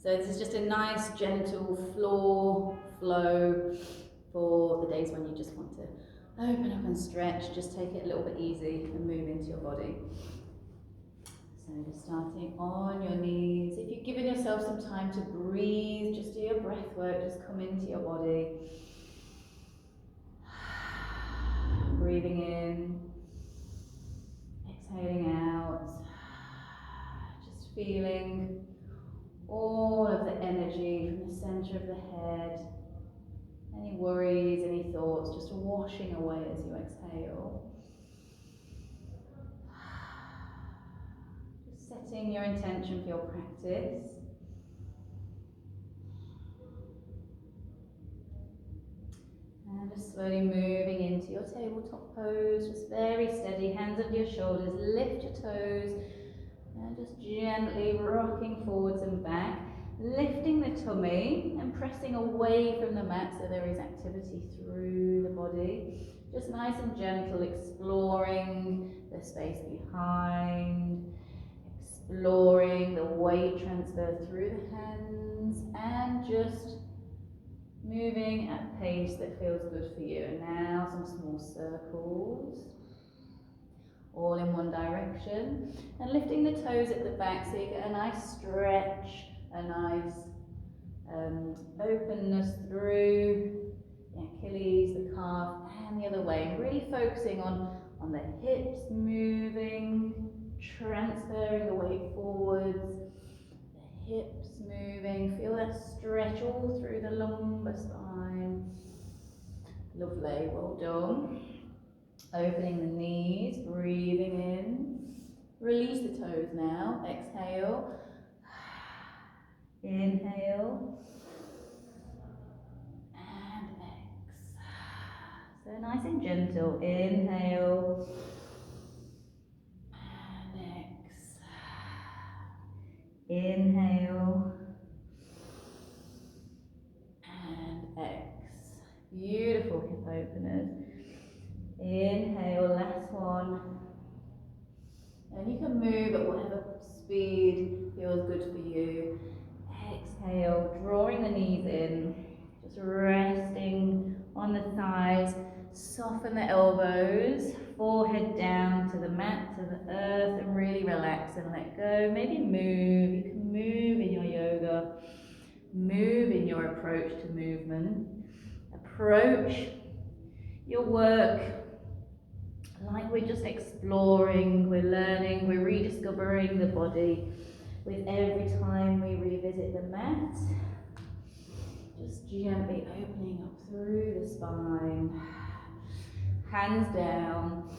So this is just a nice, gentle floor flow for the days when you just want to open up and stretch. Just take it a little bit easy and move into your body. So just starting on your knees. If you've given yourself some time to breathe, just do your breath work, just come into your body. Breathing in, exhaling out. Just feeling all of the energy from the center of the head. Any worries, any thoughts, just washing away as you exhale. Just setting your intention for your practice. And just slowly moving into your tabletop pose, just very steady, hands under your shoulders, lift your toes, and just gently rocking forwards and back, lifting the tummy and pressing away from the mat so there is activity through the body. Just nice and gentle, exploring the space behind, exploring the weight transfer through the hands, and just moving at a pace that feels good for you. And now some small circles, all in one direction, and lifting the toes at the back so you get a nice stretch, a nice openness through the Achilles, the calf, and the other way. And really focusing on the hips moving, transferring the weight forwards, the hips moving, feel that stretch all through the lumbar spine. Lovely, well done. Opening the knees, breathing in. Release the toes now. Exhale. Inhale. And exhale. So nice and gentle. Inhale. And exhale. Inhale. And exhale. Beautiful hip openers. Inhale, last one. And you can move at whatever speed feels good for you. Exhale, drawing the knees in, just resting on the thighs. Soften the elbows, forehead down to the mat, to the earth, and really relax and let go. Maybe move. You can move in your yoga. Move in your approach to movement. Approach your work like we're just exploring, we're learning, we're rediscovering the body with every time we revisit the mat. Just gently opening up through the spine. Hands down,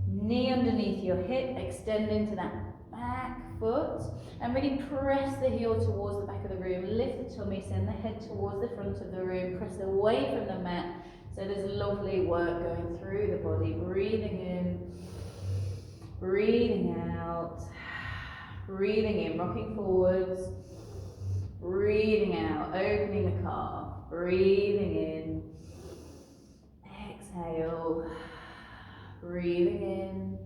knee underneath your hip, extend into that back foot, and really press the heel towards the back of the room. Lift the tummy, send the head towards the front of the room, press away from the mat. So there's lovely work going through the body. Breathing in, breathing out, breathing in, rocking forwards, breathing out, opening the calf, breathing in, exhale, breathing in,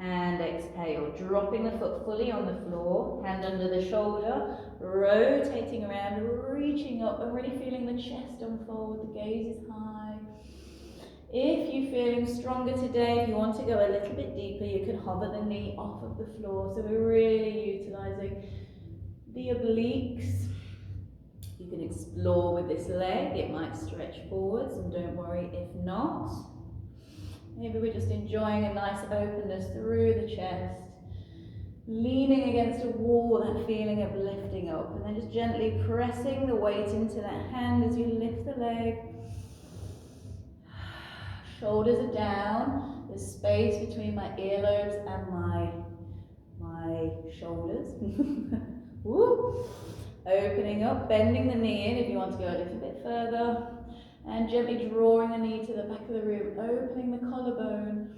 and exhale, dropping the foot fully on the floor, hand under the shoulder, rotating around, reaching up and really feeling the chest unfold, the gaze is high. If you're feeling stronger today, if you want to go a little bit deeper, you can hover the knee off of the floor. So we're really utilising the obliques. You can explore with this leg, it might stretch forwards, and don't worry if not. Maybe we're just enjoying a nice openness through the chest, leaning against a wall, that feeling of lifting up, and then just gently pressing the weight into that hand as you lift the leg. Shoulders are down, there's space between my earlobes and my shoulders. Woo. Opening up, bending the knee in if you want to go a little bit further, and gently drawing the knee to the back of the room, opening the collarbone.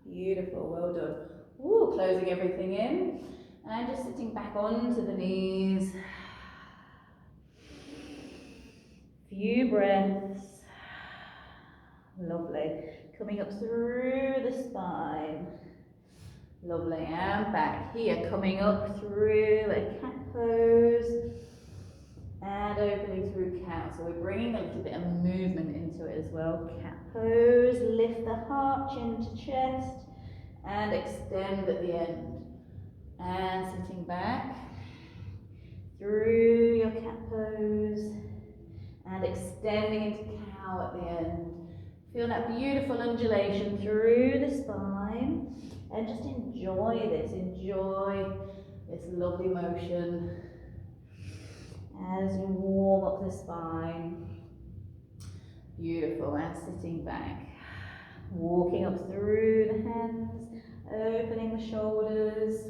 Beautiful, well done. Woo, closing everything in, and just sitting back onto the knees. Few breaths. Lovely. Coming up through the spine. Lovely, and back here, coming up through a cat pose and opening through cow. So we're bringing a little bit of movement into it as well. Cat pose, lift the heart, chin to chest, and extend at the end. And sitting back through your cat pose and extending into cow at the end. Feel that beautiful undulation through the spine and just enjoy this lovely motion as you warm up the spine. Beautiful, and sitting back, walking up through the hands, opening the shoulders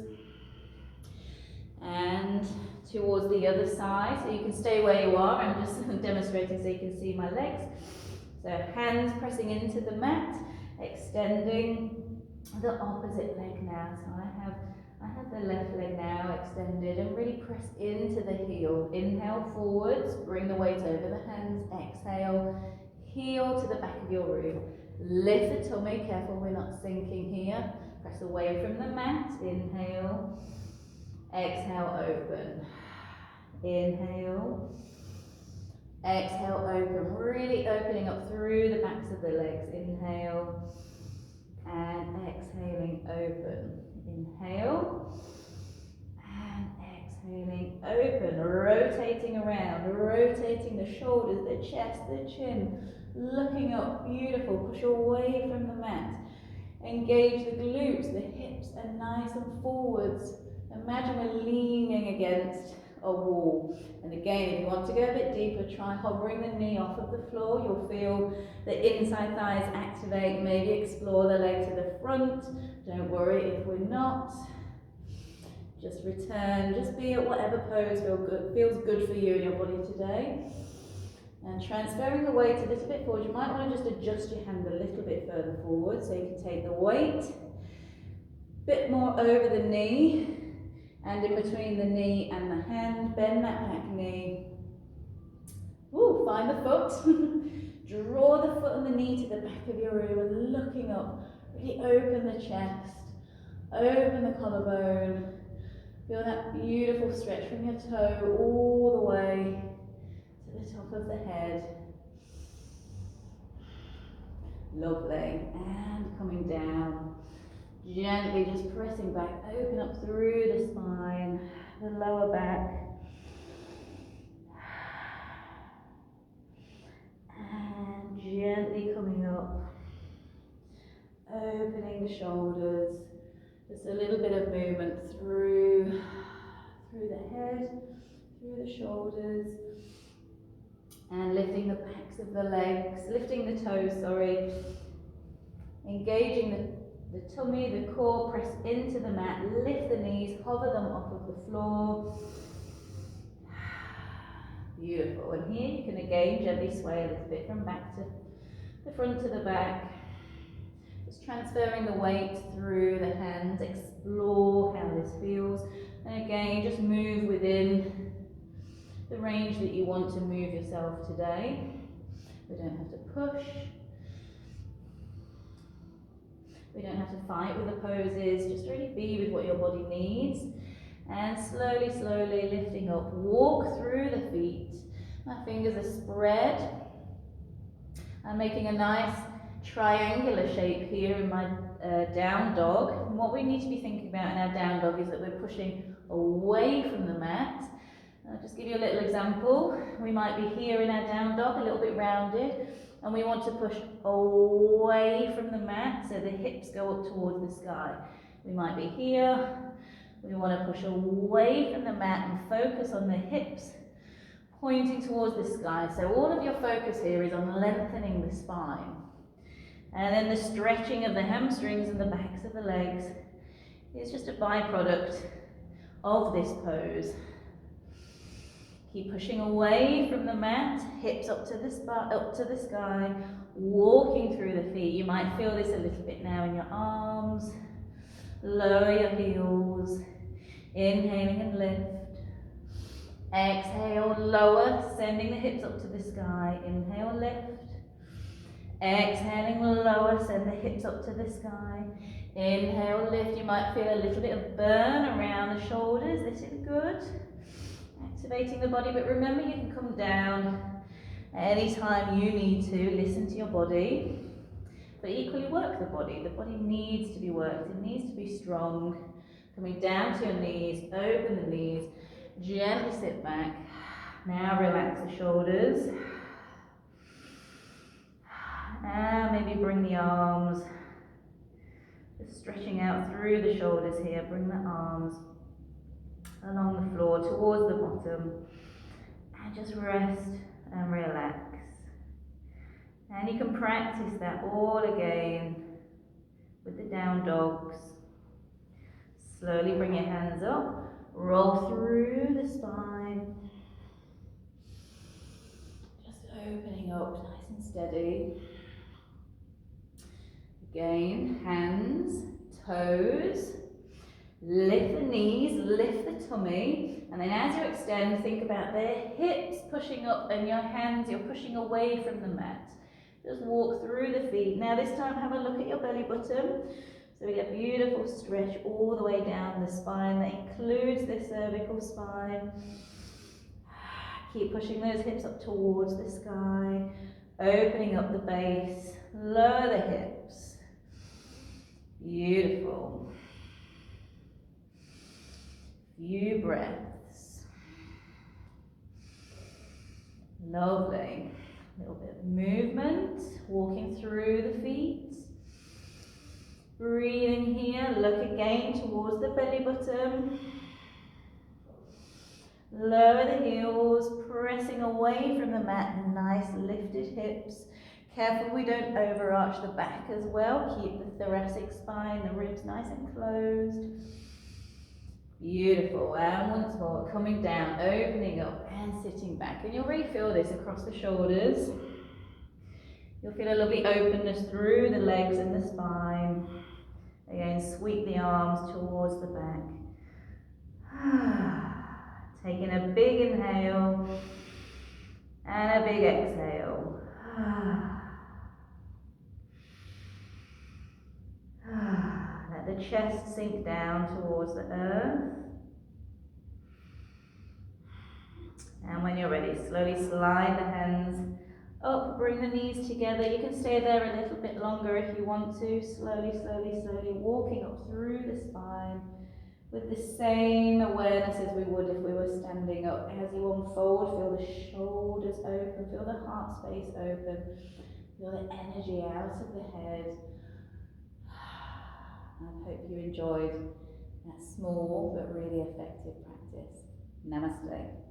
and towards the other side. So you can stay where you are. I'm just demonstrating so you can see my legs. So hands pressing into the mat, extending the opposite leg now. So I have the left leg now extended, and really press into the heel. Inhale forwards, bring the weight over the hands. Exhale, heel to the back of your room. Lift the tummy, careful we're not sinking here. Press away from the mat. Inhale, exhale, open. Inhale, exhale, open. Really opening up through the backs of the legs. Inhale and exhaling, open. Inhale and exhaling, open. Rotating around, rotating the shoulders, the chest, the chin. Looking up, beautiful. Push away from the mat. Engage the glutes, the hips are nice and forwards. Imagine we're leaning against a wall. And again, if you want to go a bit deeper, try hovering the knee off of the floor. You'll feel the inside thighs activate. Maybe explore the leg to the front. Don't worry if we're not. Just return, just be at whatever pose feels good for you and your body today. And transferring the weight a little bit forward. You might want to just adjust your hand a little bit further forward so you can take the weight a bit more over the knee. And in between the knee and the hand, bend that back knee. Ooh, find the foot. Draw the foot and the knee to the back of your room and looking up. Really open the chest, open the collarbone. Feel that beautiful stretch from your toe all the way to the top of the head. Lovely. And coming down. Gently just pressing back, open up through the spine, the lower back. And gently coming up, opening the shoulders. Just a little bit of movement through the head, through the shoulders. And lifting the backs of the legs, lifting the toes, sorry. Engaging the tummy, the core, press into the mat, lift the knees, hover them off of the floor. Beautiful. And here you can again gently sway a little bit from back to the front to the back. Just transferring the weight through the hands, explore how this feels. And again, just move within the range that you want to move yourself today. We don't have to push. We don't have to fight with the poses, just really be with what your body needs. And slowly, slowly lifting up, walk through the feet. My fingers are spread. I'm making a nice triangular shape here in my down dog. And what we need to be thinking about in our down dog is that we're pushing away from the mat. I'll just give you a little example. We might be here in our down dog, a little bit rounded. And we want to push away from the mat so the hips go up towards the sky. We might be here. We want to push away from the mat and focus on the hips pointing towards the sky. So all of your focus here is on lengthening the spine. And then the stretching of the hamstrings and the backs of the legs is just a byproduct of this pose. Keep pushing away from the mat, hips up to the sky, walking through the feet. You might feel this a little bit now in your arms. Lower your heels, inhaling and lift. Exhale, lower, sending the hips up to the sky. Inhale, lift. Exhaling, lower, send the hips up to the sky. Inhale, lift. You might feel a little bit of burn around the shoulders. This is good. Activating the body, but remember you can come down anytime you need to. Listen to your body, but equally work the body. The body needs to be worked. It needs to be strong. Coming down to your knees, open the knees, gently sit back. Now relax the shoulders. And maybe bring the arms, just stretching out through the shoulders here. Bring the arms along the floor towards the bottom. And just rest and relax. And you can practice that all again with the down dogs. Slowly bring your hands up, roll through the spine. Just opening up nice and steady. Again, hands, toes, lift the knees, lift the tummy, and then as you extend, think about the hips pushing up and your hands, you're pushing away from the mat. Just walk through the feet. Now this time have a look at your belly button. So we get beautiful stretch all the way down the spine. That includes the cervical spine. Keep pushing those hips up towards the sky. Opening up the base. Lower the hips. Beautiful. Few breaths. Lovely. A little bit of movement. Walking through the feet. Breathing here, look again towards the belly button. Lower the heels, pressing away from the mat, nice lifted hips. Careful we don't overarch the back as well. Keep the thoracic spine, the ribs nice and closed. Beautiful, and once more, coming down, opening up and sitting back. And you'll really feel this across the shoulders. You'll feel a lovely openness through the legs and the spine. Again, sweep the arms towards the back. Taking a big inhale and a big exhale. Let the chest sink down towards the earth. And when you're ready, slowly slide the hands up, bring the knees together. You can stay there a little bit longer if you want to. Slowly, slowly, slowly walking up through the spine with the same awareness as we would if we were standing up. As you unfold, feel the shoulders open, feel the heart space open, feel the energy out of the head. I hope you enjoyed that small but really effective practice. Namaste.